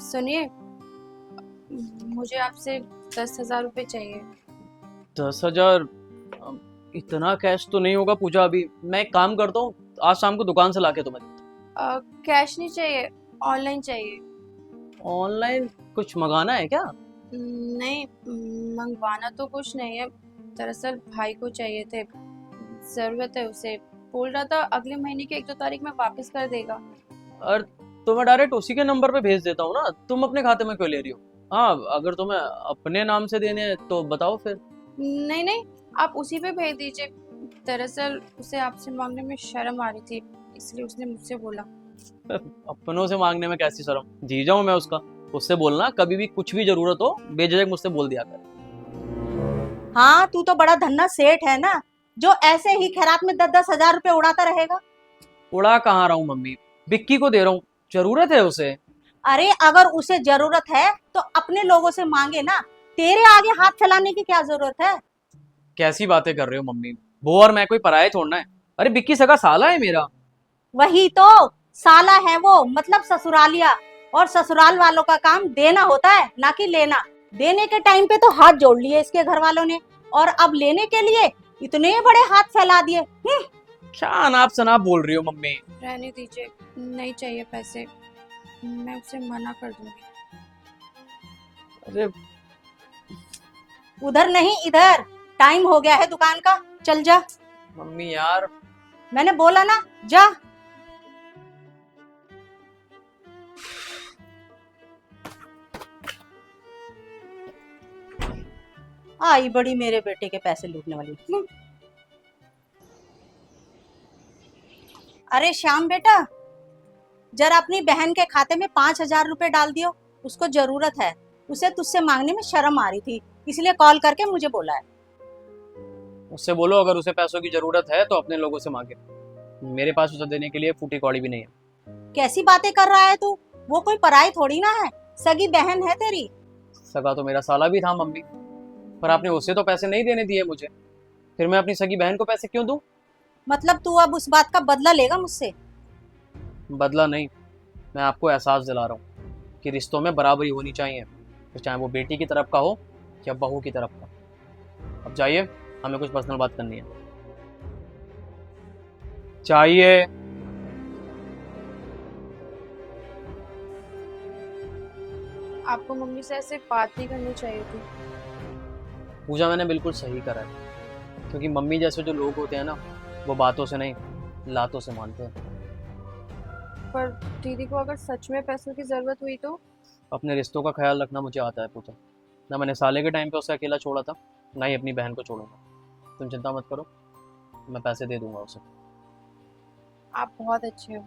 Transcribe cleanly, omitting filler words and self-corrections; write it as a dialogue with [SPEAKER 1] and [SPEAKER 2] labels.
[SPEAKER 1] सुनिए, मुझे आपसे 10,000 रुपये चाहिए।
[SPEAKER 2] 10,000? इतना कैश तो नहीं होगा पूजा अभी। मैं एक काम करता हूँ, आज शाम को दुकान से लाके तुम्हें देता
[SPEAKER 1] कैश नहीं चाहिए, ऑनलाइन चाहिए।
[SPEAKER 2] हूँ। ऑनलाइन कुछ मंगाना है क्या?
[SPEAKER 1] नहीं, मंगवाना तो कुछ नहीं है। दरअसल भाई को चाहिए थे, ज़रूरत है उसे। बोल रहा था अगले महीने की 1-2 तारीख में वापस कर देगा।
[SPEAKER 2] और तो मैं डायरेक्ट उसी के नंबर पे भेज देता हूँ ना, तुम अपने खाते में क्यों ले रही हो? हाँ, अगर तुम्हें अपने नाम से देने हैं तो बताओ फिर।
[SPEAKER 1] नहीं नहीं, आप उसी पे भेज दीजिए। दरअसल उसे आपसे मांगने में शर्म आ रही थी, इसलिए उसने मुझसे बोला।
[SPEAKER 2] अपनों से मांगने में कैसी शर्म, जीजा हूँ मैं उसका। उससे बोलना कभी भी कुछ भी जरूरत हो बेझिझक मुझसे बोल दिया कर।
[SPEAKER 3] हाँ, तू तो बड़ा धन्ना सेठ है ना, जो ऐसे ही खैरात में 10-10 हजार रुपए उड़ाता रहेगा।
[SPEAKER 2] उड़ा कहाँ रहा हूँ मम्मी, विक्की को दे रहा हूँ, जरूरत है उसे।
[SPEAKER 3] अरे अगर उसे जरूरत है तो अपने लोगों से मांगे ना, तेरे आगे हाथ फैलाने की क्या जरूरत है।
[SPEAKER 2] कैसी बातें कर रहे हो मम्मी, वो और मैं कोई पराये छोड़ना है? अरे विक्की सगा साला है मेरा।
[SPEAKER 3] वही तो, साला है वो, मतलब ससुरालिया। और ससुराल वालों का काम देना होता है, ना कि लेना। देने के टाइम पे तो हाथ जोड़ लिए इसके घर वालों ने, और अब लेने के लिए इतने बड़े हाथ फैला दिए।
[SPEAKER 2] क्या अनाप शनाप बोल रही हो मम्मी?
[SPEAKER 1] रहने दीजिए, नहीं चाहिए पैसे, मैं उसे मना कर दूंगी।
[SPEAKER 2] अरे
[SPEAKER 3] उधर नहीं इधर, टाइम हो गया है दुकान का, चल जा।
[SPEAKER 2] मम्मी यार।
[SPEAKER 3] मैंने बोला ना, जा। आई बड़ी मेरे बेटे के पैसे लूटने वाली। अरे श्याम बेटा, जरा अपनी बहन के खाते में 5,000 रुपए डाल दियो, उसको जरूरत है। उसे तुझसे मांगने में शर्म आ रही थी, इसलिए कॉल करके मुझे बोला है।
[SPEAKER 2] उससे बोलो अगर उसे पैसों की जरूरत है तो अपने लोगों से मांगे, मेरे पास उसे देने के लिए फूटी कौड़ी भी नहीं है।
[SPEAKER 3] कैसी बातें कर रहा है तू, वो कोई पराई थोड़ी ना है, सगी बहन है तेरी।
[SPEAKER 2] सगा तो मेरा साला भी था मम्मी, पर आपने उसे तो पैसे नहीं देने दिए मुझे, फिर मैं अपनी सगी बहन को पैसे क्यों दूं?
[SPEAKER 3] मतलब तू अब उस बात का बदला लेगा मुझसे?
[SPEAKER 2] बदला नहीं, मैं आपको एहसास दिला रहा हूँ कि रिश्तों में बराबरी होनी चाहिए, तो चाहे वो बेटी की तरफ का हो या बहू की तरफ का। अब जाइए, हमें कुछ पर्सनल बात करनी है। चाहिए।
[SPEAKER 1] आपको मम्मी से ऐसे बात नहीं करनी चाहिए थी।
[SPEAKER 2] पूजा मैंने बिल्कुल सही करा है, क्योंकि मम्मी जैसे जो लोग होते हैं ना, वो बातों से नहीं लातों से मानते हैं।
[SPEAKER 1] पर दीदी को अगर सच में पैसों की जरूरत हुई तो?
[SPEAKER 2] अपने रिश्तों का ख्याल रखना मुझे आता है पूजा। ना मैंने साले के टाइम पे उसे अकेला छोड़ा था, ना ही अपनी बहन को छोड़ूंगा। तुम चिंता मत करो, मैं पैसे दे दूंगा उसे।
[SPEAKER 1] आप बहुत अच्छे हो।